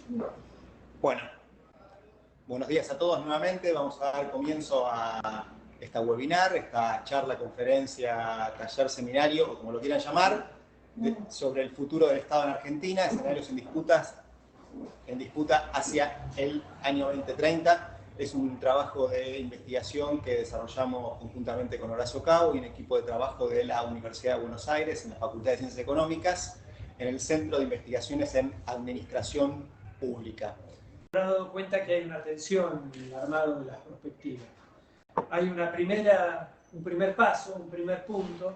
Bueno, buenos días a todos nuevamente. Vamos a dar comienzo a esta webinar, esta charla, conferencia, taller, seminario, o como lo quieran llamar, sobre el futuro del Estado en Argentina, escenarios en disputa hacia el año 2030. Es un trabajo de investigación que desarrollamos conjuntamente con Horacio Cao y un equipo de trabajo de la Universidad de Buenos Aires en la Facultad de Ciencias Económicas, en el Centro de Investigaciones en Administración Pública. Me he dado cuenta que hay una tensión en el armado de las perspectivas. Hay un primer paso, un primer punto,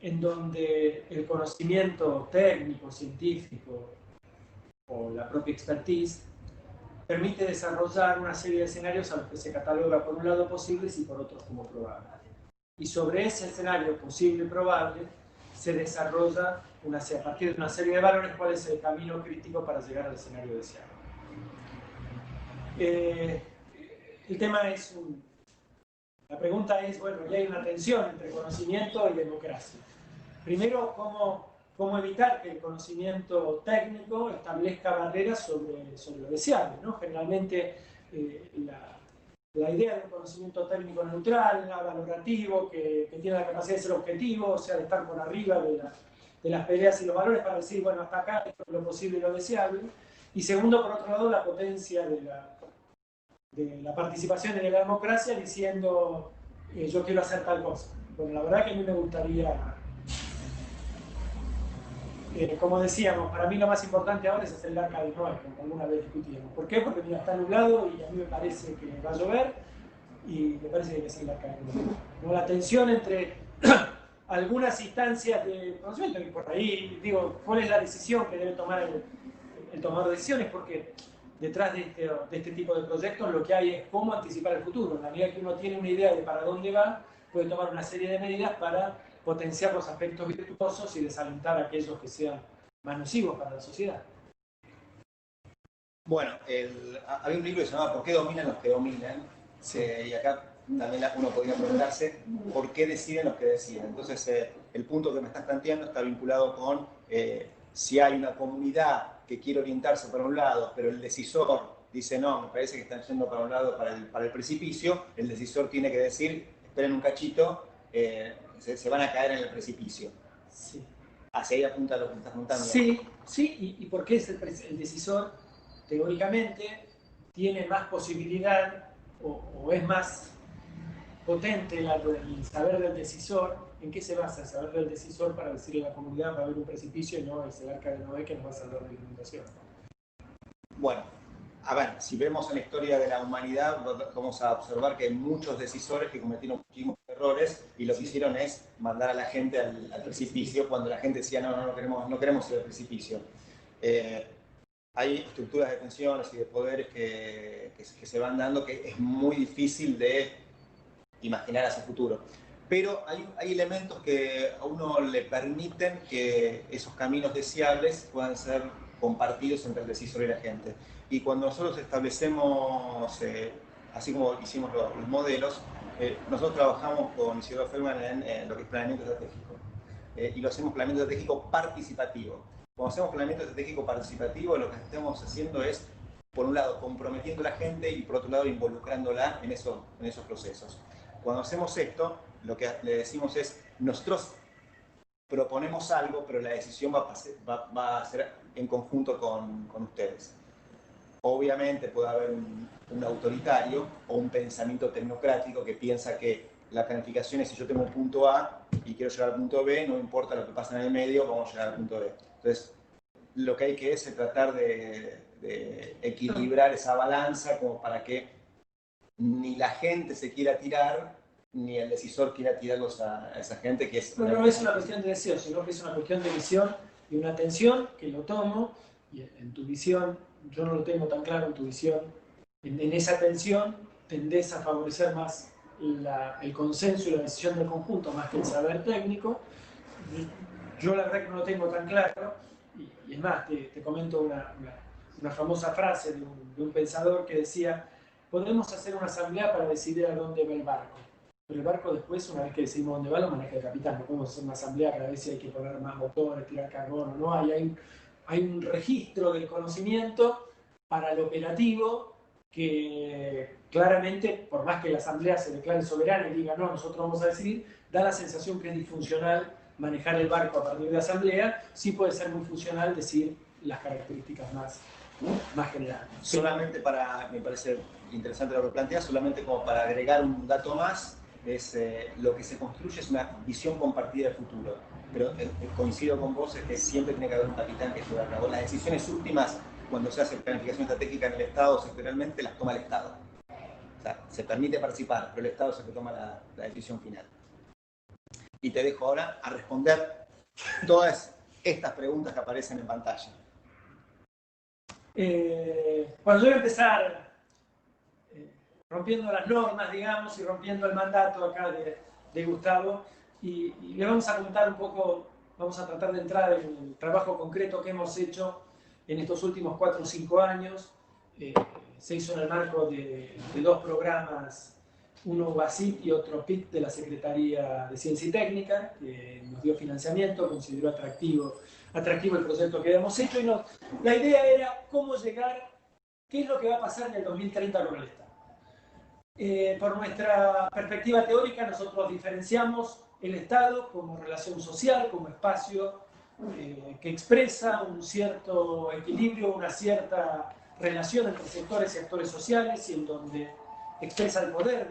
en donde el conocimiento técnico, científico o la propia expertise permite desarrollar una serie de escenarios a los que se cataloga por un lado posibles y por otros como probables. Y sobre ese escenario posible y probable se desarrolla a partir de una serie de valores cuál es el camino crítico para llegar al escenario deseado. El tema es la pregunta es, bueno, ya hay una tensión entre conocimiento y democracia. Primero, ¿cómo evitar que el conocimiento técnico establezca barreras sobre lo deseable, ¿no? Generalmente la idea de un conocimiento técnico neutral, valorativo, que tiene la capacidad de ser objetivo, o sea, de estar por arriba de las peleas y los valores para decir, bueno, hasta acá esto es lo posible y lo deseable. Y segundo, por otro lado, la potencia de la participación en la democracia diciendo yo quiero hacer tal cosa. Bueno, la verdad que a mí me gustaría, como decíamos, para mí lo más importante ahora es hacer el arca de Noé, como alguna vez discutíamos. ¿Por qué? Porque mira, está nublado y a mí me parece que va a llover y me parece que hay que hacer el arca de Noé. ¿No? La tensión entre algunas instancias de conocimiento, que por ahí digo, ¿cuál es la decisión que debe tomar el tomador de decisiones? Porque detrás de este tipo de proyectos lo que hay es cómo anticipar el futuro. En la medida que uno tiene una idea de para dónde va, puede tomar una serie de medidas para potenciar los aspectos virtuosos y desalentar aquellos que sean más nocivos para la sociedad. Bueno, había un libro que se llamaba ¿Por qué dominan los que dominan? Sí. Y acá también uno podría preguntarse ¿por qué deciden los que deciden? Entonces, el punto que me estás planteando está vinculado con si hay una comunidad que quiere orientarse para un lado, pero el decisor dice no, me parece que están yendo para un lado, para el precipicio, el decisor tiene que decir, esperen un cachito, se van a caer en el precipicio. Sí. Hacia ahí apunta lo que me estás contando. Sí, y ¿por qué es el decisor? Teóricamente tiene más posibilidad o es más potente el saber del decisor. ¿En qué se basa el saber del decisor para decirle a la comunidad va a haber un precipicio y no es el arca de Noé que nos va a salvar de la inundación? Bueno, a ver, si vemos en la historia de la humanidad, vamos a observar que hay muchos decisores que cometieron muchísimos errores y lo que hicieron es mandar a la gente al precipicio cuando la gente decía no queremos ir al precipicio. Hay estructuras de tensiones y de poderes que se van dando que es muy difícil de imaginar hacia el futuro. Pero hay elementos que a uno le permiten que esos caminos deseables puedan ser compartidos entre el decisor y la gente. Y cuando nosotros establecemos, así como hicimos los modelos, nosotros trabajamos con Isidro Feldman en lo que es planeamiento estratégico. Y lo hacemos planeamiento estratégico participativo. Cuando hacemos planeamiento estratégico participativo, lo que estamos haciendo es, por un lado, comprometiendo a la gente y por otro lado, involucrándola en esos procesos. Cuando hacemos esto, lo que le decimos es, nosotros proponemos algo, pero la decisión va a ser en conjunto con ustedes. Obviamente puede haber un autoritario o un pensamiento tecnocrático que piensa que la planificación es si yo tengo un punto A y quiero llegar al punto B, no importa lo que pasa en el medio, vamos a llegar al punto B. Entonces, lo que hay que es tratar de equilibrar esa balanza como para que ni la gente se quiera tirar, ni el decisor quiera tirarlos a esa gente que es... No es una cuestión de deseo, sino que es una cuestión de visión y una atención que lo tomo, y en tu visión, yo no lo tengo tan claro en tu visión, en esa atención tendés a favorecer más el consenso y la decisión del conjunto más que el saber técnico. Yo la verdad que no lo tengo tan claro, y es más, te comento una famosa frase de un pensador que decía: podemos hacer una asamblea para decidir a dónde va el barco, pero el barco después, una vez que decidimos dónde va, lo maneja el capitán. No podemos hacer una asamblea para ver si hay que poner más motores, tirar carbón o no. Hay hay un registro del conocimiento para el operativo que claramente, por más que la Asamblea se declare soberana y diga no, nosotros vamos a decidir, da la sensación que es disfuncional manejar el barco a partir de Asamblea. Sí puede ser muy funcional decir las características más generales. Solamente para, me parece interesante lo que planteas, solamente como para agregar un dato más, es lo que se construye es una visión compartida de futuro. Pero coincido con vos, es que siempre tiene que haber un capitán que lleve a cabo. Las decisiones últimas, cuando se hace planificación estratégica en el Estado, sectorialmente, las toma el Estado. O sea, se permite participar, pero el Estado es el que toma la decisión final. Y te dejo ahora a responder todas estas preguntas que aparecen en pantalla. Bueno, yo voy a empezar rompiendo las normas, digamos, y rompiendo el mandato acá de Gustavo, y le vamos a contar un poco, vamos a tratar de entrar en el trabajo concreto que hemos hecho en estos últimos 4 o 5 años. Se hizo en el marco de 2 programas, uno BASIT y otro PIT de la Secretaría de Ciencia y Técnica, que nos dio financiamiento, consideró atractivo el proyecto que habíamos hecho, y la idea era cómo llegar, qué es lo que va a pasar en el 2030 con el Estado. Por nuestra perspectiva teórica, nosotros diferenciamos el Estado como relación social, como espacio que expresa un cierto equilibrio, una cierta relación entre sectores y actores sociales, y en donde expresa el poder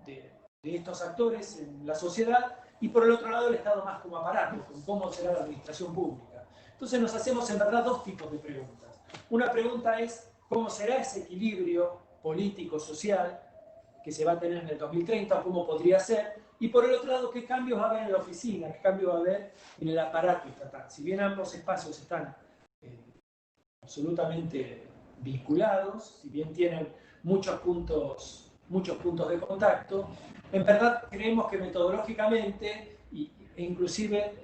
de estos actores en la sociedad, y por el otro lado el Estado más como aparato, con cómo será la administración pública. Entonces nos hacemos en verdad 2 tipos de preguntas. Una pregunta es cómo será ese equilibrio político-social que se va a tener en el 2030, cómo podría ser, y por el otro lado, qué cambios va a haber en la oficina, qué cambios va a haber en el aparato estatal. Si bien ambos espacios están absolutamente vinculados, si bien tienen muchos puntos de contacto, en verdad creemos que metodológicamente e inclusive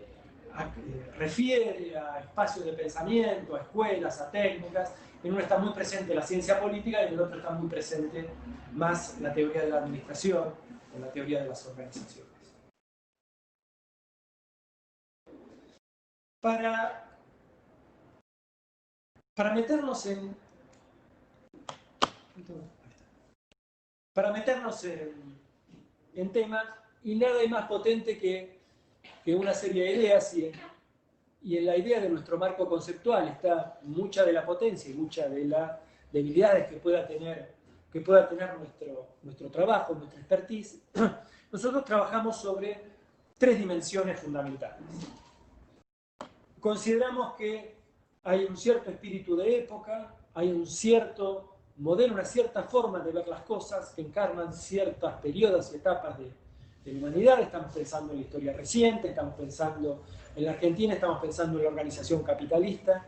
refiere a espacios de pensamiento, a escuelas, a técnicas. En uno está muy presente la ciencia política y en el otro está muy presente más la teoría de la administración o la teoría de las organizaciones. Para meternos en tema, y nada es más potente que una serie de ideas, y en la idea de nuestro marco conceptual está mucha de la potencia y muchas de las debilidades que pueda tener nuestro trabajo, nuestra expertise. Nosotros trabajamos sobre 3 dimensiones fundamentales. Consideramos que hay un cierto espíritu de época, hay un cierto modelo, una cierta forma de ver las cosas que encarnan ciertos periodos y etapas de la humanidad. Estamos pensando en la historia reciente, estamos pensando en la Argentina, estamos pensando en la organización capitalista,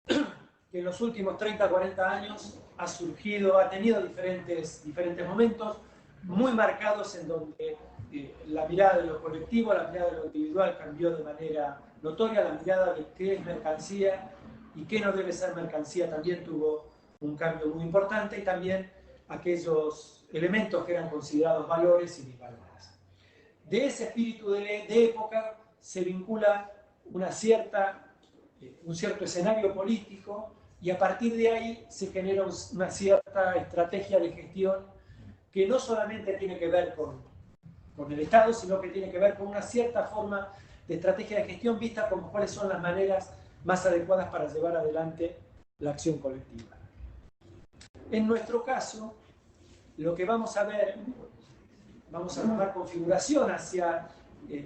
que en los últimos 30, 40 años ha tenido diferentes momentos muy marcados en donde la mirada de lo colectivo, la mirada de lo individual cambió de manera notoria, la mirada de qué es mercancía y qué no debe ser mercancía también tuvo un cambio muy importante, y también aquellos elementos que eran considerados valores y disvalores. De ese espíritu de época se vincula un cierto escenario político, y a partir de ahí se genera una cierta estrategia de gestión que no solamente tiene que ver con el Estado, sino que tiene que ver con una cierta forma de estrategia de gestión vista como cuáles son las maneras más adecuadas para llevar adelante la acción colectiva. En nuestro caso, lo que vamos a ver, vamos a tomar configuración hacia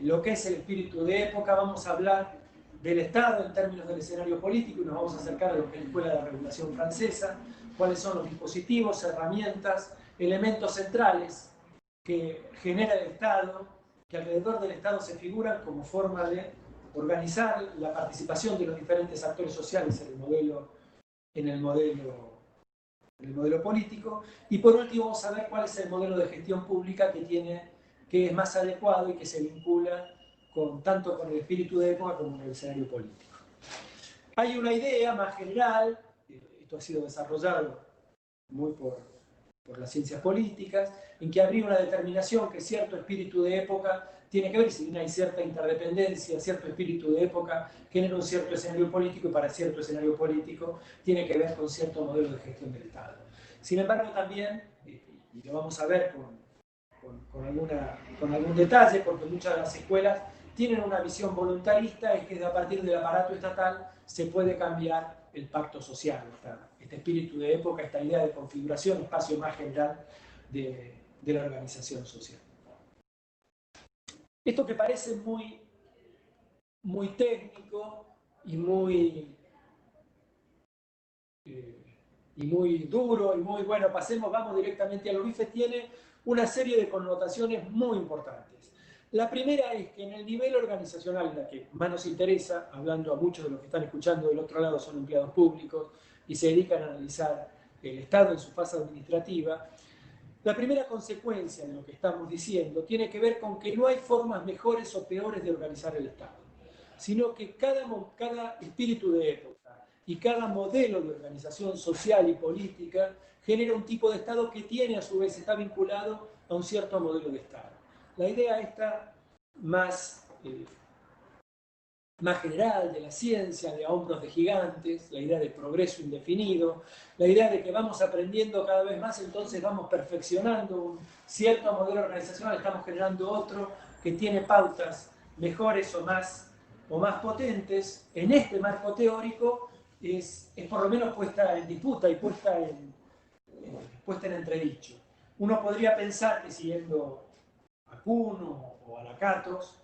lo que es el espíritu de época, vamos a hablar del Estado en términos del escenario político, y nos vamos a acercar a lo que es la Escuela de la Regulación Francesa, cuáles son los dispositivos, herramientas, elementos centrales que genera el Estado, que alrededor del Estado se figuran como forma de organizar la participación de los diferentes actores sociales en el modelo político. Y por último vamos a ver cuál es el modelo de gestión pública que es más adecuado y que se vincula tanto con el espíritu de época como con el escenario político. Hay una idea más general, esto ha sido desarrollado muy por las ciencias políticas, en que habría una determinación que cierto espíritu de época tiene que ver, si bien hay cierta interdependencia, cierto espíritu de época genera un cierto escenario político y para cierto escenario político tiene que ver con cierto modelo de gestión del Estado. Sin embargo, también, y lo vamos a ver con algún detalle, porque muchas de las escuelas tienen una visión voluntarista, es que a partir del aparato estatal se puede cambiar el pacto social, este espíritu de época, esta idea de configuración, espacio más general de la organización social. Esto que parece muy técnico y muy duro y muy bueno, vamos directamente a lo bife, tiene una serie de connotaciones muy importantes. La primera es que en el nivel organizacional, la que más nos interesa, hablando a muchos de los que están escuchando del otro lado son empleados públicos y se dedican a analizar el Estado en su fase administrativa, la primera consecuencia de lo que estamos diciendo tiene que ver con que no hay formas mejores o peores de organizar el Estado, sino que cada espíritu de época y cada modelo de organización social y política genera un tipo de Estado que tiene a su vez, está vinculado a un cierto modelo de Estado. La idea esta más general de la ciencia, de a hombros de gigantes, la idea de progreso indefinido, la idea de que vamos aprendiendo cada vez más, entonces vamos perfeccionando un cierto modelo organizacional, estamos generando otro que tiene pautas mejores o más potentes. En este marco teórico es por lo menos puesta en disputa y puesta en entredicho. Uno podría pensar que siguiendo a Kuhn o a Lakatos,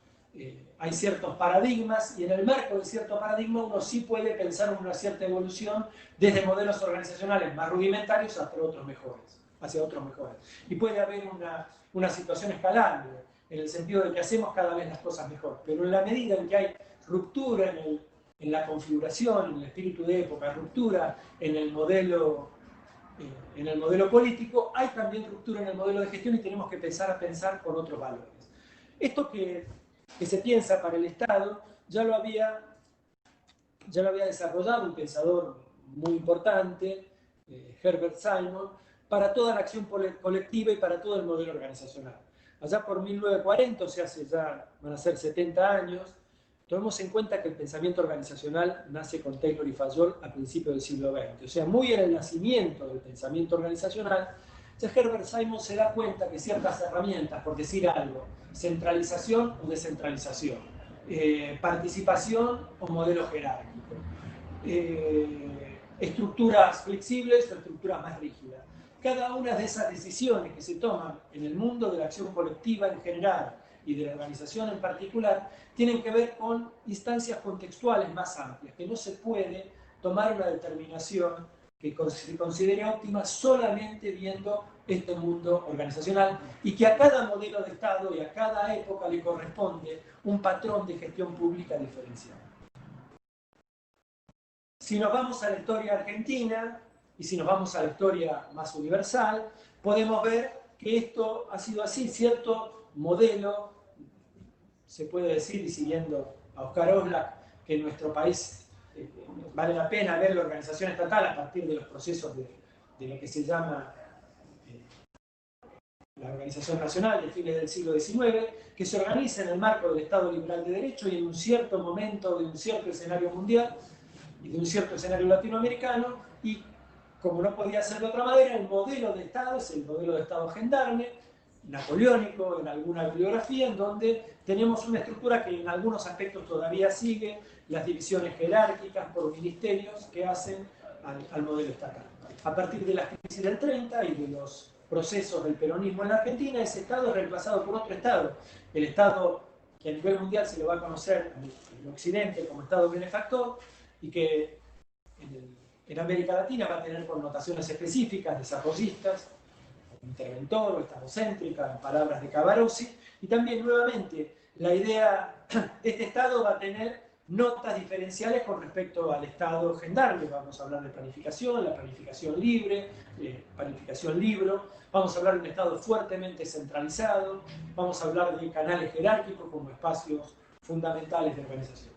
hay ciertos paradigmas y en el marco de cierto paradigma uno sí puede pensar en una cierta evolución desde modelos organizacionales más rudimentarios hacia otros mejores. Y puede haber una situación escalable en el sentido de que hacemos cada vez las cosas mejor, pero en la medida en que hay ruptura en la configuración, en el espíritu de época, ruptura en el modelo político, hay también ruptura en el modelo de gestión y tenemos que empezar a pensar con otros valores. Esto que se piensa para el Estado ya lo había desarrollado un pensador muy importante, Herbert Simon, para toda la acción colectiva y para todo el modelo organizacional. Allá por 1940, o sea, van a ser 70 años, tomemos en cuenta que el pensamiento organizacional nace con Taylor y Fayol a principios del siglo XX. O sea, muy en el nacimiento del pensamiento organizacional, ya Herbert Simon se da cuenta que ciertas herramientas, por decir algo, centralización o descentralización, participación o modelo jerárquico, estructuras flexibles o estructuras más rígidas. Cada una de esas decisiones que se toman en el mundo de la acción colectiva en general y de la organización en particular, tienen que ver con instancias contextuales más amplias, que no se puede tomar una determinación que se considere óptima solamente viendo este mundo organizacional y que a cada modelo de Estado y a cada época le corresponde un patrón de gestión pública diferenciado. Si nos vamos a la historia argentina y si nos vamos a la historia más universal, podemos ver que esto ha sido así, cierto modelo, se puede decir, y siguiendo a Oscar Oslak, que en nuestro país vale la pena ver la organización estatal a partir de los procesos de lo que se llama la Organización Nacional de fines del siglo XIX, que se organiza en el marco del Estado Liberal de Derecho y en un cierto momento de un cierto escenario mundial y de un cierto escenario latinoamericano, y como no podía ser de otra manera, el modelo de Estado es el modelo de Estado gendarme, napoleónico en alguna bibliografía, en donde tenemos una estructura que en algunos aspectos todavía sigue las divisiones jerárquicas por ministerios que hacen al modelo estatal. A partir de la crisis del 30 y de los procesos del peronismo en la Argentina, ese Estado es reemplazado por otro Estado. El Estado que a nivel mundial se lo va a conocer en Occidente como Estado benefactor y que en América Latina va a tener connotaciones específicas, desarrollistas, interventor o estadocéntrica, en palabras de Cavarossi, y también nuevamente la idea de este Estado va a tener notas diferenciales con respecto al Estado gendarme. Vamos a hablar de planificación, la planificación libre, planificación libro, vamos a hablar de un Estado fuertemente centralizado, vamos a hablar de canales jerárquicos como espacios fundamentales de organización.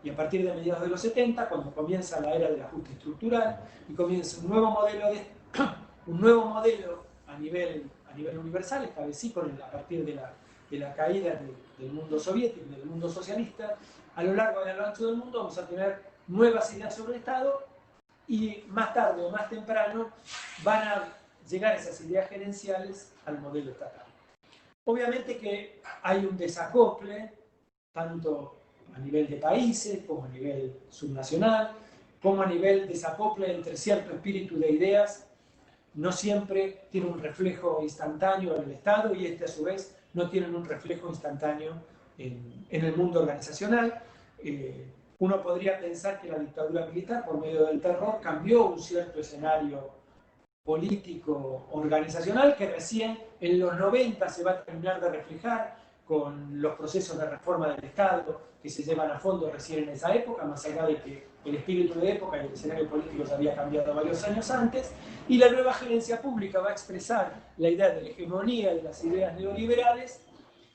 Y a partir de mediados de los 70, cuando comienza la era del ajuste estructural y comienza un nuevo modelo a nivel universal, esta vez sí a partir de la caída del mundo soviético, del mundo socialista. A lo largo y a lo ancho del mundo vamos a tener nuevas ideas sobre el Estado y más tarde o más temprano van a llegar esas ideas gerenciales al modelo estatal. Obviamente que hay un desacople, tanto a nivel de países, como a nivel subnacional, como a nivel desacople entre cierto espíritu de ideas. No siempre tiene un reflejo instantáneo en el Estado y a su vez no tienen un reflejo instantáneo en el mundo organizacional. Uno podría pensar que la dictadura militar, por medio del terror, cambió un cierto escenario político organizacional que recién en los 90 se va a terminar de reflejar con los procesos de reforma del Estado que se llevan a fondo recién en esa época, más allá de que el espíritu de época y el escenario político se había cambiado varios años antes, y la nueva gerencia pública va a expresar la idea de la hegemonía de las ideas neoliberales,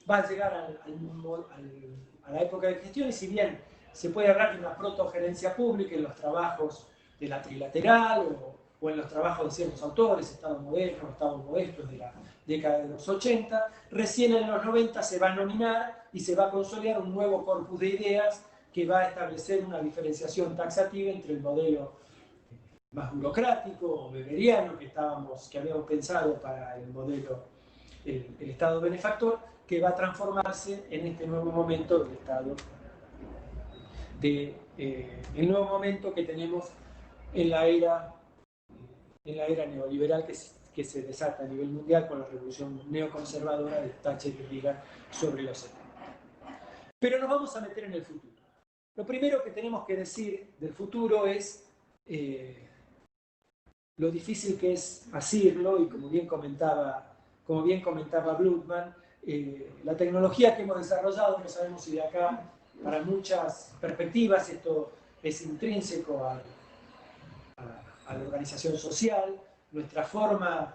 va a llegar a la época de gestión, y si bien se puede hablar de una protogerencia pública en los trabajos de la trilateral o en los trabajos de ciertos autores, Estado moderno, Estado modesto de la década de los 80, recién en los 90 se va a nominar y se va a consolidar un nuevo corpus de ideas que va a establecer una diferenciación taxativa entre el modelo más burocrático o weberiano que habíamos pensado para el modelo, el Estado benefactor, que va a transformarse en este nuevo momento del Estado, el nuevo momento que tenemos en la era neoliberal que se desata a nivel mundial con la revolución neoconservadora de Thatcher y Reagan sobre los 70. Pero nos vamos a meter en el futuro. Lo primero que tenemos que decir del futuro es lo difícil que es asirlo, y como bien comentaba Blutman, la tecnología que hemos desarrollado, no sabemos si de acá, para muchas perspectivas, esto es intrínseco a la organización social, nuestra forma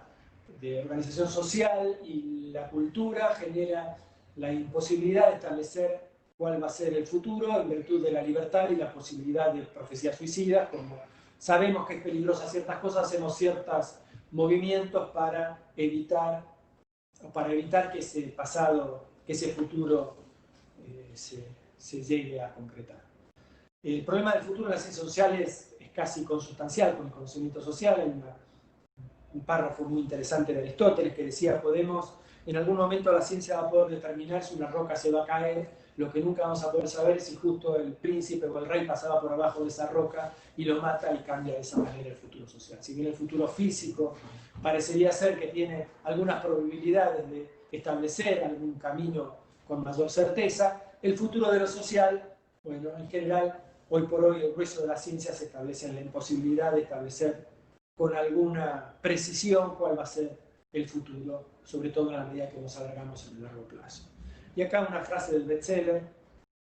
de organización social y la cultura genera la imposibilidad de establecer cuál va a ser el futuro en virtud de la libertad y la posibilidad de profecías suicidas. Como sabemos que es peligrosa ciertas cosas, hacemos ciertos movimientos para evitar que ese pasado, que ese futuro se llegue a concretar. El problema del futuro en las ciencias sociales es casi consustancial con el conocimiento social. Hay un párrafo muy interesante de Aristóteles que decía: en algún momento la ciencia va a poder determinar si una roca se va a caer, lo que nunca vamos a poder saber es si justo el príncipe o el rey pasaba por abajo de esa roca y lo mata, y cambia de esa manera el futuro social. Si bien el futuro físico parecería ser que tiene algunas probabilidades de establecer algún camino con mayor certeza, el futuro de lo social, bueno, en general, hoy por hoy el grueso de la ciencia se establece en la imposibilidad de establecer con alguna precisión cuál va a ser el futuro, sobre todo en la medida que nos alargamos en el largo plazo. Y acá una frase del bestseller,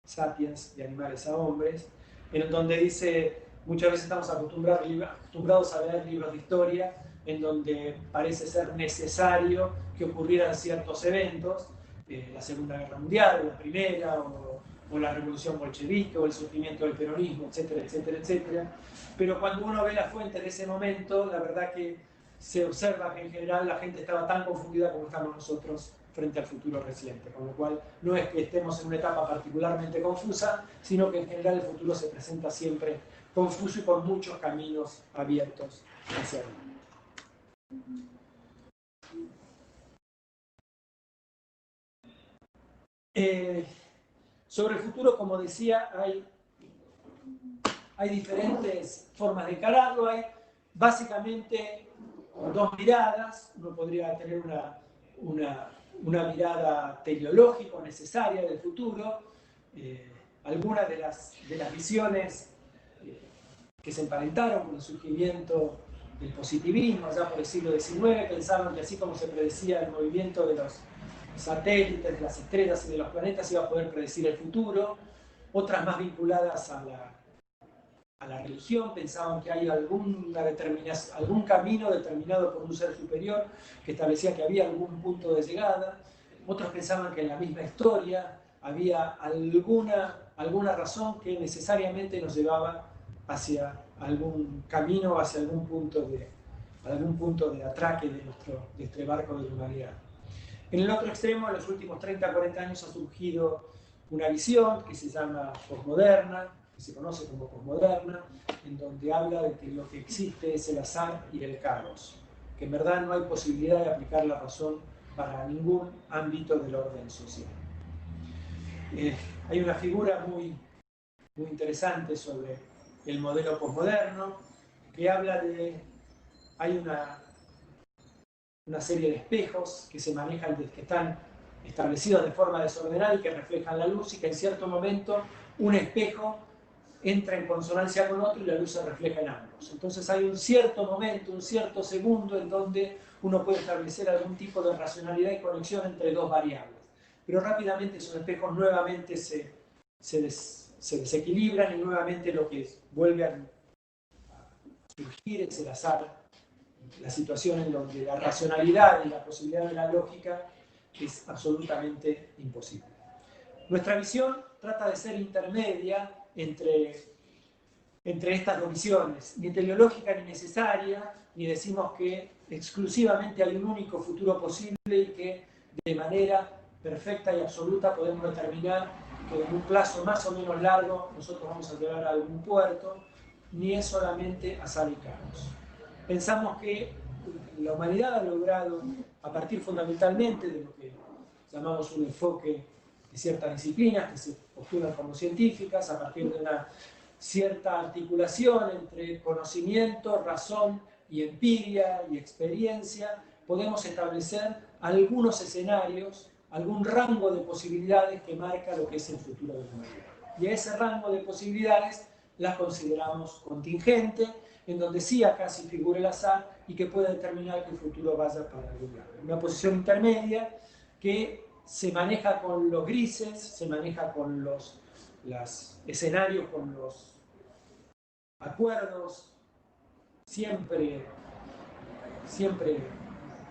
Sapiens, de animales a hombres, en donde dice: muchas veces estamos acostumbrados a leer libros de historia en donde parece ser necesario que ocurrieran ciertos eventos, la Segunda Guerra Mundial, o la Primera, o la Revolución Bolchevique, o el surgimiento del peronismo, etcétera, etcétera, etcétera. Pero cuando uno ve la fuente de ese momento, la verdad que se observa que en general la gente estaba tan confundida como estamos nosotros frente al futuro reciente, con lo cual no es que estemos en una etapa particularmente confusa, sino que en general el futuro se presenta siempre confuso y con muchos caminos abiertos hacia adelante. Sobre el futuro, como decía, hay diferentes formas de encararlo. Hay básicamente dos miradas. Uno podría tener una mirada teleológica necesaria del futuro. Algunas de las visiones que se emparentaron con el surgimiento del positivismo ya por el siglo XIX pensaban que así como se predecía el movimiento de los satélites, de las estrellas y de los planetas, iba a poder predecir el futuro. Otras más vinculadas a la religión pensaban que hay algún camino determinado por un ser superior que establecía que había algún punto de llegada. Otros pensaban que en la misma historia había alguna razón que necesariamente nos llevaba hacia algún camino, hacia algún punto algún punto de atraque de este barco de la humanidad. En el otro extremo, en los últimos 30, 40 años ha surgido una visión que se llama posmoderna, que se conoce como posmoderna, en donde habla de que lo que existe es el azar y el caos, que en verdad no hay posibilidad de aplicar la razón para ningún ámbito del orden social. Hay una figura muy interesante sobre el modelo posmoderno, que habla de, hay una serie de espejos que se manejan, que están establecidos de forma desordenada y que reflejan la luz, y que en cierto momento un espejo entra en consonancia con otro y la luz se refleja en ambos. Entonces hay un cierto momento, un cierto segundo en donde uno puede establecer algún tipo de racionalidad y conexión entre dos variables. Pero rápidamente esos espejos nuevamente se desequilibran y nuevamente lo que vuelve a surgir es el azar, la situación en donde la racionalidad y la posibilidad de la lógica es absolutamente imposible. Nuestra visión trata de ser intermedia entre estas dos visiones, ni teleológica ni necesaria, ni decimos que exclusivamente hay un único futuro posible y que de manera perfecta y absoluta podemos determinar que en un plazo más o menos largo nosotros vamos a llegar a algún puerto, ni es solamente azar y caos. Pensamos que la humanidad ha logrado, a partir fundamentalmente de lo que llamamos un enfoque de ciertas disciplinas que se postulan como científicas, a partir de una cierta articulación entre conocimiento, razón y empiria y experiencia, podemos establecer algunos escenarios, algún rango de posibilidades que marca lo que es el futuro de la humanidad. Y a ese rango de posibilidades las consideramos contingente, en donde sí acá sí figura el azar y que puede determinar que el futuro vaya para algún lado. Una posición intermedia que se maneja con los grises, se maneja con los escenarios, con los acuerdos, siempre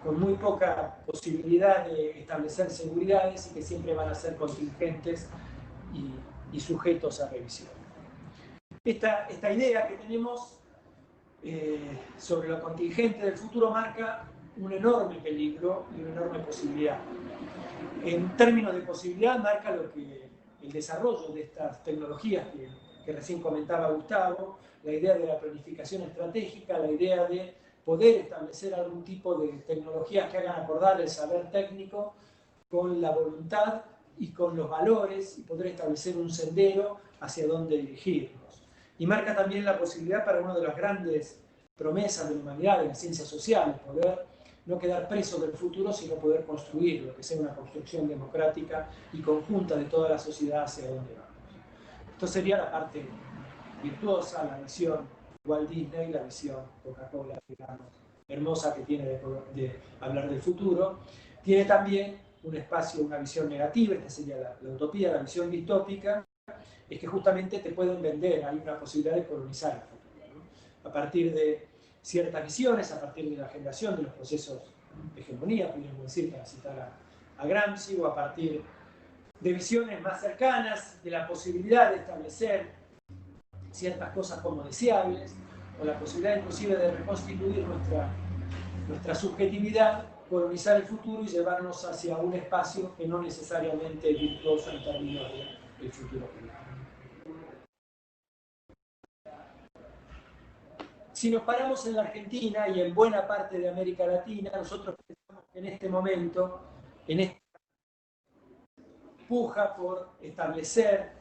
con muy poca posibilidad de establecer seguridades y que siempre van a ser contingentes y sujetos a revisión. Esta idea que tenemos sobre lo contingente del futuro marca un enorme peligro y una enorme posibilidad. En términos de posibilidad marca lo que el desarrollo de estas tecnologías que recién comentaba Gustavo, la idea de la planificación estratégica, la idea de poder establecer algún tipo de tecnologías que hagan acordar el saber técnico con la voluntad y con los valores y poder establecer un sendero hacia dónde dirigirnos. Y marca también la posibilidad para una de las grandes promesas de la humanidad, de las ciencias sociales, poder no quedar preso del futuro, sino poder construir lo que sea una construcción democrática y conjunta de toda la sociedad hacia dónde vamos. Esto sería la parte virtuosa, la visión Walt Disney, la visión Coca-Cola, digamos, hermosa que tiene de hablar del futuro. Tiene también un espacio, una visión negativa, esta sería la utopía, la visión distópica, es que justamente te pueden vender, hay una posibilidad de colonizar el futuro, ¿no? A partir de ciertas visiones, a partir de la generación de los procesos de hegemonía, podríamos decir, para citar a Gramsci, o a partir de visiones más cercanas de la posibilidad de establecer ciertas cosas como deseables, o la posibilidad inclusive de reconstituir nuestra subjetividad, colonizar el futuro y llevarnos hacia un espacio que no necesariamente es virtuoso en términos del futuro político. Si nos paramos en la Argentina y en buena parte de América Latina, nosotros pensamos que en este momento, en esta puja por establecer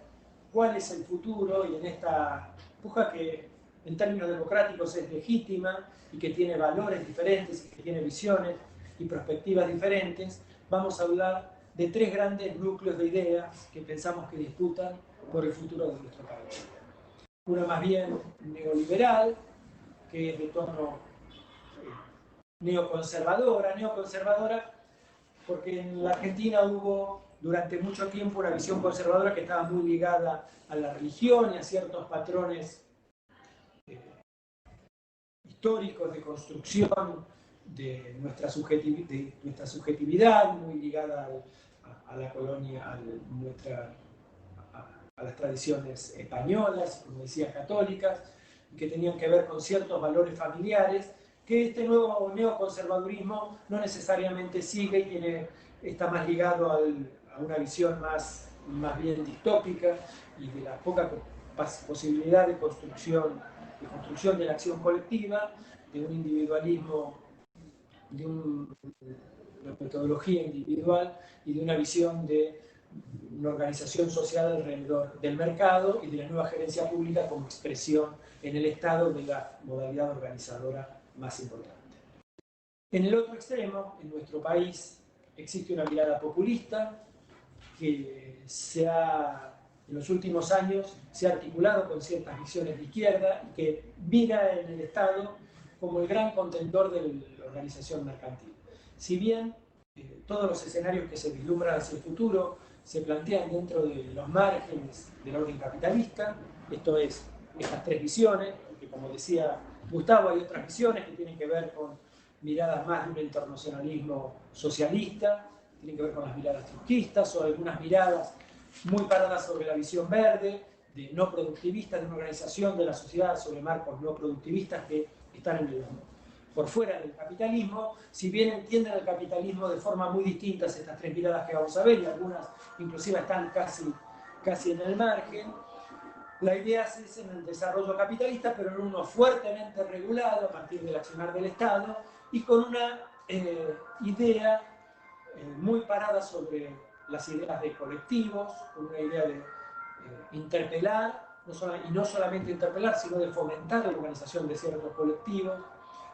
cuál es el futuro, y en esta puja que en términos democráticos es legítima y que tiene valores diferentes y que tiene visiones y perspectivas diferentes, vamos a hablar de tres grandes núcleos de ideas que pensamos que disputan por el futuro de nuestro país. Una más bien neoliberal, que es de tono neoconservadora porque en la Argentina hubo durante mucho tiempo una visión conservadora que estaba muy ligada a la religión y a ciertos patrones históricos de construcción de nuestra subjetividad, muy ligada a la colonia, a las tradiciones españolas, como decía, católicas, que tenían que ver con ciertos valores familiares, que este nuevo neoconservadurismo no necesariamente sigue y está más ligado a una visión más bien distópica y de la poca posibilidad de construcción de la acción colectiva, de un individualismo, de una metodología individual y de una visión de una organización social alrededor del mercado y de la nueva gerencia pública como expresión en el Estado de la modalidad organizadora más importante. En el otro extremo, en nuestro país, existe una mirada populista que en los últimos años se ha articulado con ciertas visiones de izquierda y que mira en el Estado como el gran contentor de la organización mercantil. Si bien todos los escenarios que se vislumbran hacia el futuro se plantean dentro de los márgenes del orden capitalista, esto es, estas tres visiones, porque como decía Gustavo, hay otras visiones que tienen que ver con miradas más de un internacionalismo socialista, tienen que ver con las miradas trotskistas o algunas miradas muy paradas sobre la visión verde, de no productivistas, de una organización de la sociedad sobre marcos no productivistas que están por fuera del capitalismo, si bien entienden el capitalismo de forma muy distinta, estas tres miradas que vamos a ver, y algunas inclusive están casi en el margen. La idea es en el desarrollo capitalista, pero en uno fuertemente regulado a partir del accionar del Estado y con una idea muy parada sobre las ideas de colectivos, con una idea de interpelar, y no solamente interpelar, sino de fomentar la organización de ciertos colectivos,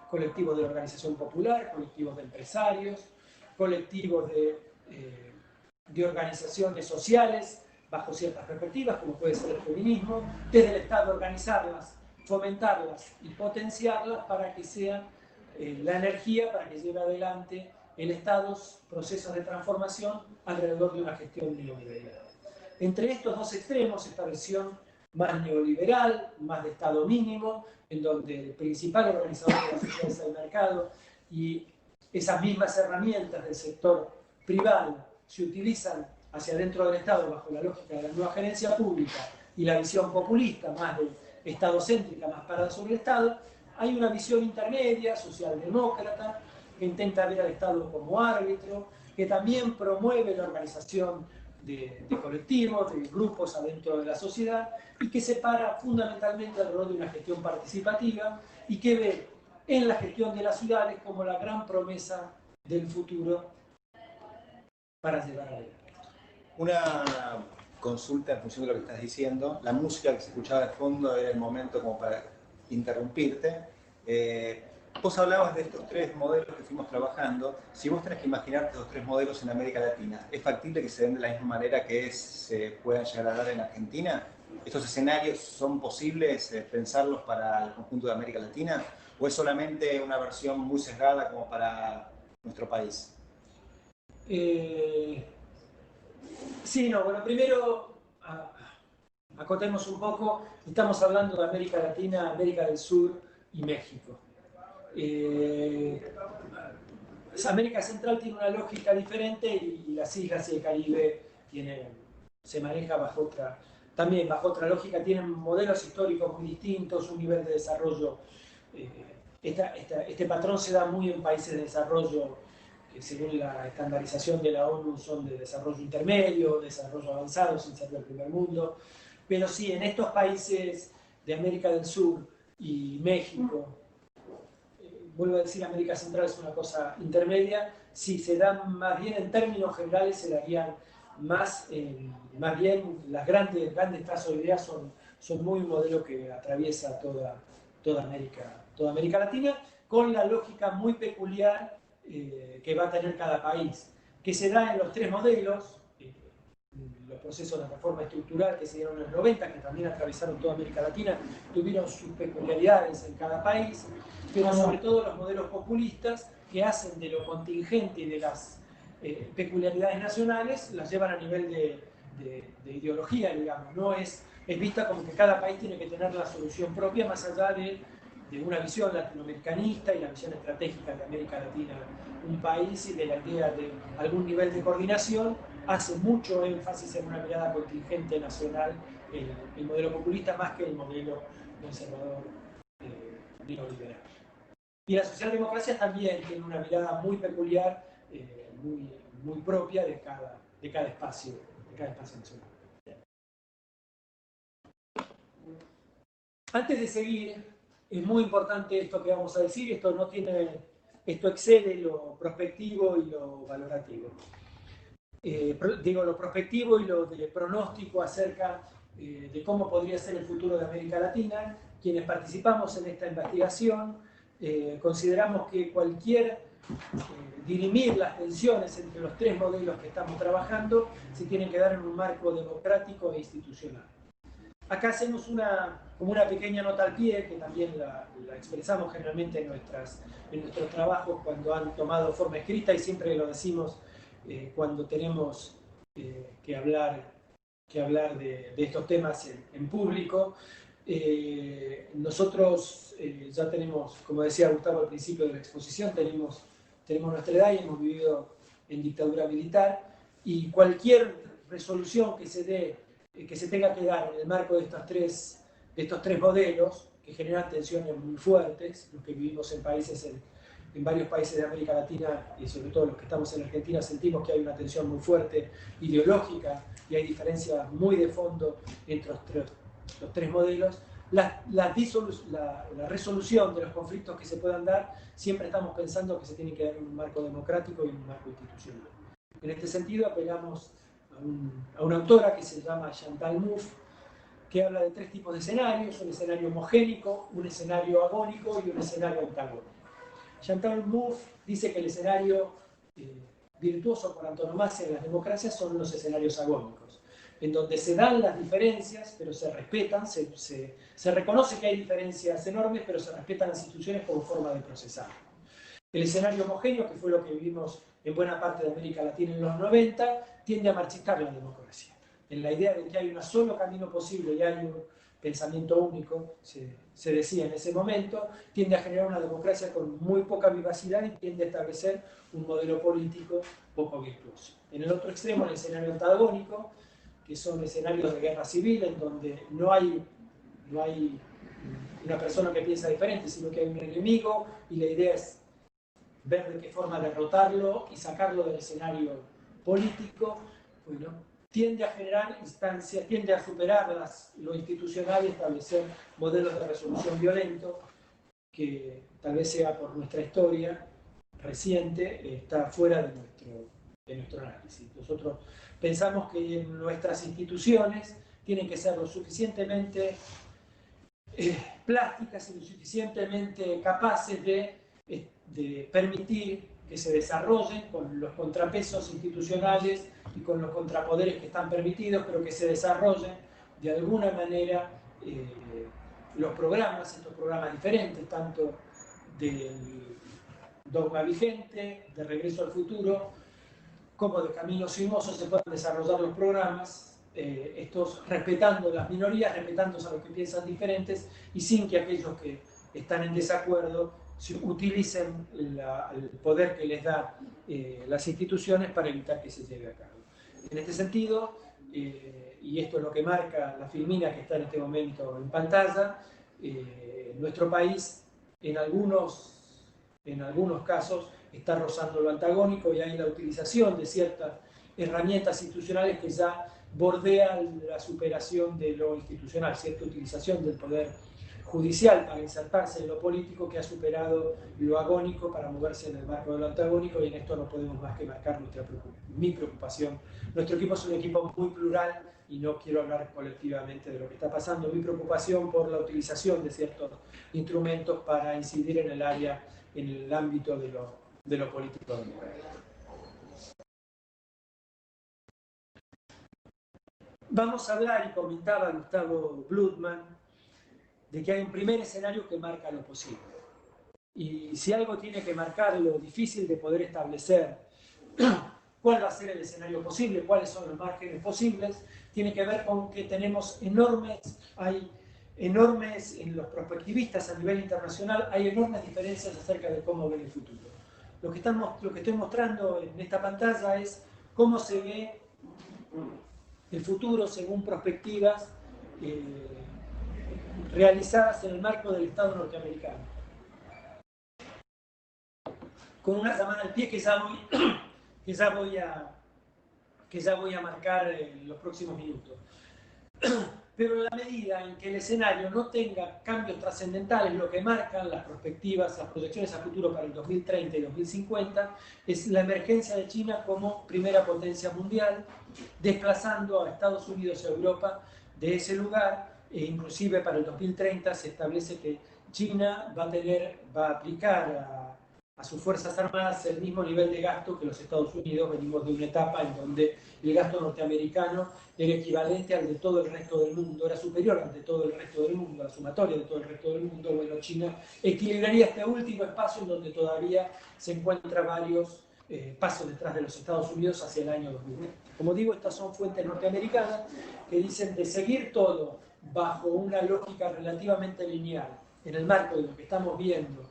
colectivos de la organización popular, colectivos de empresarios, colectivos de organizaciones sociales bajo ciertas perspectivas, como puede ser el feminismo, desde el Estado organizarlas, fomentarlas y potenciarlas para que sean la energía para que lleve adelante el Estado procesos de transformación alrededor de una gestión neoliberal. Entre estos dos extremos, esta versión más neoliberal, más de Estado mínimo, en donde el principal organizador de la sociedad es el mercado y esas mismas herramientas del sector privado se utilizan hacia dentro del Estado bajo la lógica de la nueva gerencia pública y la visión populista, más de estadocéntrica, más parada sobre el Estado, hay una visión intermedia, socialdemócrata, que intenta ver al Estado como árbitro, que también promueve la organización de colectivos, de grupos adentro de la sociedad, y que se para fundamentalmente alrededor de una gestión participativa y que ve en la gestión de las ciudades como la gran promesa del futuro para llevar adelante. Una consulta en función de lo que estás diciendo. La música que se escuchaba de fondo era el momento como para interrumpirte. Vos hablabas de estos tres modelos que fuimos trabajando. Si vos tenés que imaginarte los tres modelos en América Latina, ¿es factible que se den de la misma manera que se puedan llegar a dar en Argentina? ¿Estos escenarios son posibles pensarlos para el conjunto de América Latina? ¿O es solamente una versión muy sesgada como para nuestro país? Sí, no, bueno, primero acotemos un poco, estamos hablando de América Latina, América del Sur y México. América Central tiene una lógica diferente y las islas y el Caribe se maneja también bajo otra lógica, tienen modelos históricos muy distintos, un nivel de desarrollo. Este patrón se da muy en países de desarrollo que según la estandarización de la ONU son de desarrollo intermedio, desarrollo avanzado, sin ser del primer mundo. Pero sí, en estos países de América del Sur y México, vuelvo a decir, América Central es una cosa intermedia, si se dan más bien en términos generales, se darían más bien las grandes trazos de ideas son muy un modelo que atraviesa toda América Latina, con la lógica muy peculiar que va a tener cada país, que se da en los tres modelos, los procesos de reforma estructural que se dieron en los 90, que también atravesaron toda América Latina, tuvieron sus peculiaridades en cada país, pero sobre todo los modelos populistas que hacen de lo contingente y de las peculiaridades nacionales, las llevan a nivel de ideología, digamos, no es vista como que cada país tiene que tener la solución propia más allá de una visión latinoamericanista y la visión estratégica de América Latina, un país y de la idea de algún nivel de coordinación, hace mucho énfasis en una mirada contingente nacional el modelo populista más que el modelo conservador neoliberal. Y las socialdemocracias también tienen una mirada muy peculiar, muy propia de cada espacio nacional. Antes de seguir, es muy importante esto que vamos a decir, esto excede lo prospectivo y lo valorativo. Digo lo prospectivo y lo de pronóstico acerca de cómo podría ser el futuro de América Latina. Quienes participamos en esta investigación consideramos que dirimir las tensiones entre los tres modelos que estamos trabajando se tienen que dar en un marco democrático e institucional. Acá hacemos como una pequeña nota al pie, que también la expresamos generalmente en nuestros trabajos cuando han tomado forma escrita, y siempre lo decimos cuando tenemos que hablar de estos temas en público. Nosotros ya tenemos, como decía Gustavo al principio de la exposición, tenemos nuestra edad y hemos vivido en dictadura militar, y cualquier resolución que se tenga que dar en el marco de estos tres modelos, que generan tensiones muy fuertes, los que vivimos en varios países de América Latina, y sobre todo los que estamos en Argentina, sentimos que hay una tensión muy fuerte ideológica y hay diferencias muy de fondo entre los tres modelos. La resolución de los conflictos que se puedan dar, siempre estamos pensando que se tiene que dar en un marco democrático y en un marco institucional. En este sentido, apelamos a una autora que se llama Chantal Mouffe, que habla de tres tipos de escenarios: un escenario homogénico, un escenario agónico y un escenario antagónico. Chantal Mouffe dice que el escenario virtuoso por antonomasia de las democracias son los escenarios agónicos, en donde se dan las diferencias, pero se respetan, se reconoce que hay diferencias enormes, pero se respetan las instituciones como forma de procesar. El escenario homogéneo, que fue lo que vivimos en buena parte de América Latina en los 90, tiende a marchitar la democracia. En la idea de que hay un solo camino posible y hay un pensamiento único, se decía en ese momento, tiende a generar una democracia con muy poca vivacidad y tiende a establecer un modelo político poco virtuoso. En el otro extremo, el escenario antagónico, que son escenarios de guerra civil, en donde no hay una persona que piensa diferente, sino que hay un enemigo, y la idea es ver de qué forma derrotarlo y sacarlo del escenario político. Bueno, tiende a generar instancias, tiende a superar lo institucional y establecer modelos de resolución violento que, tal vez sea por nuestra historia reciente, está fuera de nuestro análisis. Nosotros pensamos que nuestras instituciones tienen que ser lo suficientemente plásticas y lo suficientemente capaces de permitir que se desarrollen con los contrapesos institucionales y con los contrapoderes que están permitidos, pero que se desarrollen de alguna manera estos programas diferentes, tanto del dogma vigente, de Regreso al Futuro, como de Caminos Sinuosos, se puedan desarrollar los programas, estos respetando las minorías, respetándose a los que piensan diferentes, y sin que aquellos que están en desacuerdo utilicen el poder que les da las instituciones para evitar que se lleve a cabo. En este sentido, y esto es lo que marca la filmina que está en este momento en pantalla, nuestro país en algunos casos está rozando lo antagónico, y hay la utilización de ciertas herramientas institucionales que ya bordean la superación de lo institucional, cierta utilización del poder judicial para insertarse en lo político que ha superado lo agónico para moverse en el marco de lo antagónico, y en esto no podemos más que marcar mi preocupación. Nuestro equipo es un equipo muy plural y no quiero hablar colectivamente de lo que está pasando. Mi preocupación por la utilización de ciertos instrumentos para incidir en el ámbito de lo político. Vamos a hablar, y comentaba Gustavo Blutman, de que hay un primer escenario que marca lo posible. Y si algo tiene que marcar lo difícil de poder establecer cuál va a ser el escenario posible, cuáles son los márgenes posibles, tiene que ver con que tenemos hay enormes, en los prospectivistas a nivel internacional, hay enormes diferencias acerca de cómo ver el futuro. Lo que estoy mostrando en esta pantalla es cómo se ve el futuro según perspectivas realizadas en el marco del Estado norteamericano. con una llamada al pie que ya voy a marcar en los próximos minutos. Pero en la medida en que el escenario no tenga cambios trascendentales, lo que marcan las perspectivas, las proyecciones a futuro para el 2030 y 2050, es la emergencia de China como primera potencia mundial, desplazando a Estados Unidos y a Europa de ese lugar, e inclusive para el 2030 se establece que China va a aplicar a sus Fuerzas Armadas el mismo nivel de gasto que los Estados Unidos. Venimos de una etapa en donde el gasto norteamericano era equivalente al de todo el resto del mundo, era superior al de todo el resto del mundo, a la sumatoria de todo el resto del mundo. Bueno, China equilibraría este último espacio en donde todavía se encuentran varios pasos detrás de los Estados Unidos hacia el año 2020. Como digo, estas son fuentes norteamericanas que dicen de seguir todo bajo una lógica relativamente lineal, en el marco de lo que estamos viendo.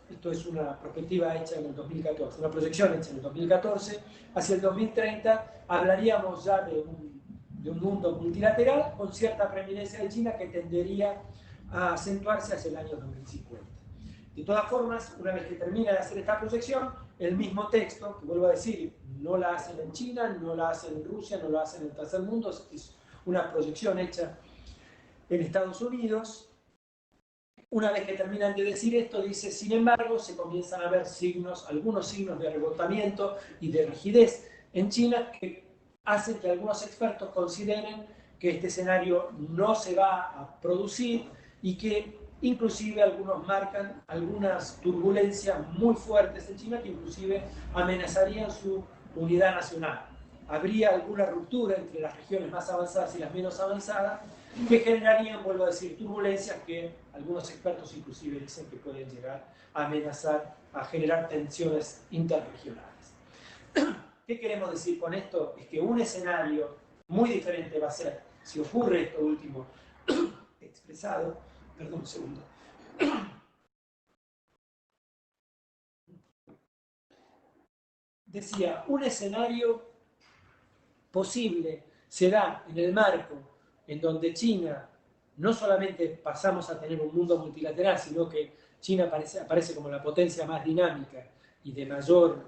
Esto es una perspectiva hecha en el 2014, una proyección hecha en el 2014. Hacia el 2030 hablaríamos ya de un mundo multilateral con cierta preeminencia de China que tendería a acentuarse hacia el año 2050. De todas formas, una vez que termina de hacer esta proyección, el mismo texto, que vuelvo a decir, no la hacen en China, no la hacen en Rusia, no la hacen en el tercer mundo, es una proyección hecha en Estados Unidos. Una vez que terminan de decir esto, dice, sin embargo, se comienzan a ver algunos signos de rebotamiento y de rigidez en China que hacen que algunos expertos consideren que este escenario no se va a producir y que inclusive algunos marcan algunas turbulencias muy fuertes en China que inclusive amenazarían su unidad nacional. Habría alguna ruptura entre las regiones más avanzadas y las menos avanzadas que generarían, vuelvo a decir, turbulencias que algunos expertos inclusive dicen que pueden llegar a amenazar, a generar tensiones interregionales. ¿Qué queremos decir con esto? Es que un escenario muy diferente va a ser, si ocurre esto último expresado, perdón un segundo, decía, un escenario posible se da en el marco en donde China no solamente pasamos a tener un mundo multilateral, sino que China aparece como la potencia más dinámica y de mayor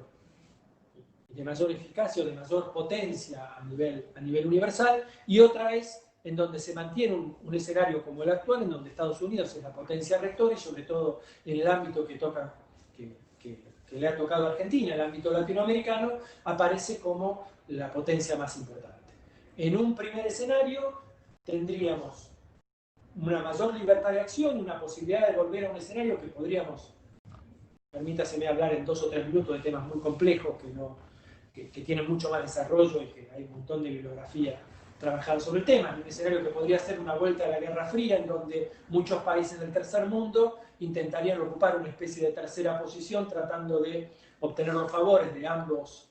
eficacia o de mayor potencia a nivel universal, y otra vez en donde se mantiene un escenario como el actual, en donde Estados Unidos es la potencia rectora y sobre todo en el ámbito que le ha tocado a Argentina, el ámbito latinoamericano, aparece como la potencia más importante. En un primer escenario tendríamos una mayor libertad de acción, una posibilidad de volver a un escenario que podríamos, permítaseme hablar en 2 o 3 minutos de temas muy complejos que tienen mucho más desarrollo y que hay un montón de bibliografía trabajada sobre el tema. Un escenario que podría ser una vuelta a la Guerra Fría, en donde muchos países del tercer mundo intentarían ocupar una especie de tercera posición tratando de obtener los favores de ambos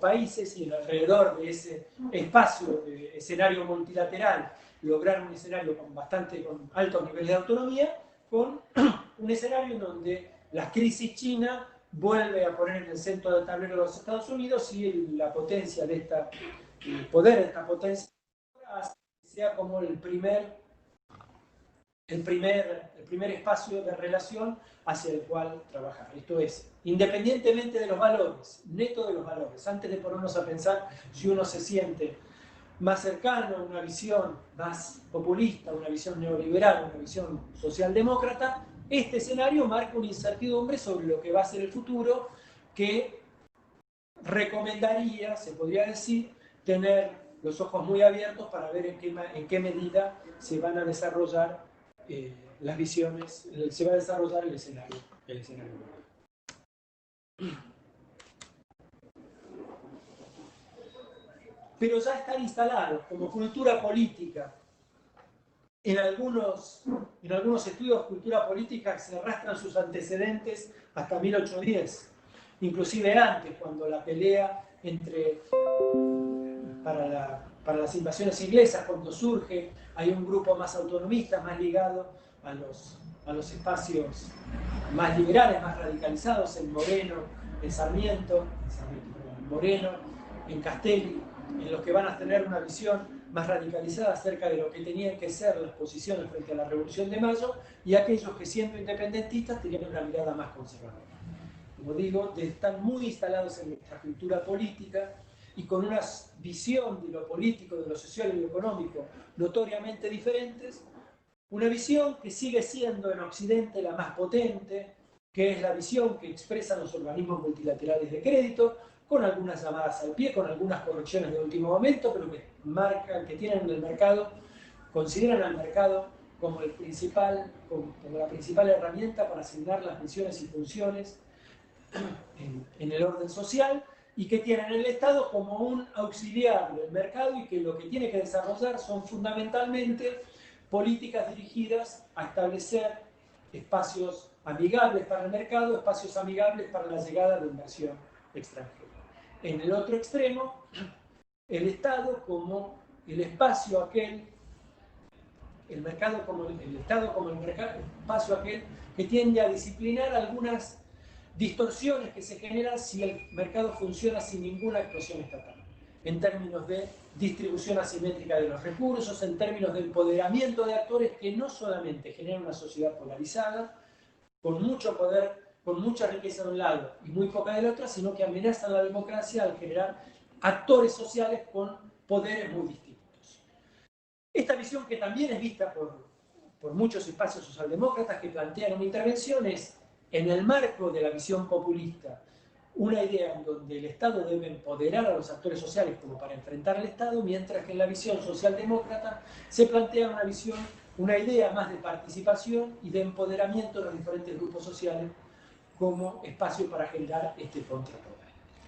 países, y alrededor de ese espacio de escenario multilateral lograr un escenario con altos niveles de autonomía, con un escenario en donde la crisis china vuelve a poner en el centro del tablero de los Estados Unidos y la potencia de el poder de esta potencia sea como el primer espacio de relación hacia el cual trabajar. Esto es, independientemente de los valores, neto de los valores, antes de ponernos a pensar si uno se siente más cercano a una visión más populista, una visión neoliberal, una visión socialdemócrata, este escenario marca una incertidumbre sobre lo que va a ser el futuro que recomendaría, se podría decir, tener los ojos muy abiertos para ver en qué medida se van a desarrollar las visiones, se va a desarrollar el escenario. Pero ya están instalados como cultura política. En algunos estudios de cultura política se arrastran sus antecedentes hasta 1810, inclusive antes, cuando la pelea para las invasiones inglesas, cuando surge, hay un grupo más autonomista, más ligado a los espacios más liberales, más radicalizados, en Moreno, en Sarmiento, en Moreno, en Castelli, en los que van a tener una visión más radicalizada acerca de lo que tenían que ser las posiciones frente a la Revolución de Mayo, y aquellos que, siendo independentistas, tenían una mirada más conservadora. como digo, están muy instalados en nuestra cultura política y con una visión de lo político, de lo social y lo económico notoriamente diferentes, una visión que sigue siendo en Occidente la más potente, que es la visión que expresan los organismos multilaterales de crédito, con algunas llamadas al pie, con algunas correcciones de último momento, pero que marcan, que tienen el mercado, consideran al mercado como la principal herramienta para asignar las misiones y funciones en el orden social, y que tienen el Estado como un auxiliar del mercado y que lo que tiene que desarrollar son fundamentalmente políticas dirigidas a establecer espacios amigables para el mercado, espacios amigables para la llegada de inversión extranjera. En el otro extremo, el Estado como el espacio aquel, el mercado como el Estado como el espacio aquel que tiende a disciplinar algunas distorsiones que se generan si el mercado funciona sin ninguna actuación estatal, en términos de distribución asimétrica de los recursos, en términos de empoderamiento de actores que no solamente generan una sociedad polarizada, con mucho poder, con mucha riqueza de un lado y muy poca del otro, sino que amenazan la democracia al generar actores sociales con poderes muy distintos. Esta visión, que también es vista por muchos espacios socialdemócratas que plantean una intervención, es, en el marco de la visión populista, una idea en donde el Estado debe empoderar a los actores sociales como para enfrentar al Estado, mientras que en la visión socialdemócrata se plantea una idea más de participación y de empoderamiento de los diferentes grupos sociales como espacio para generar este contrapoder.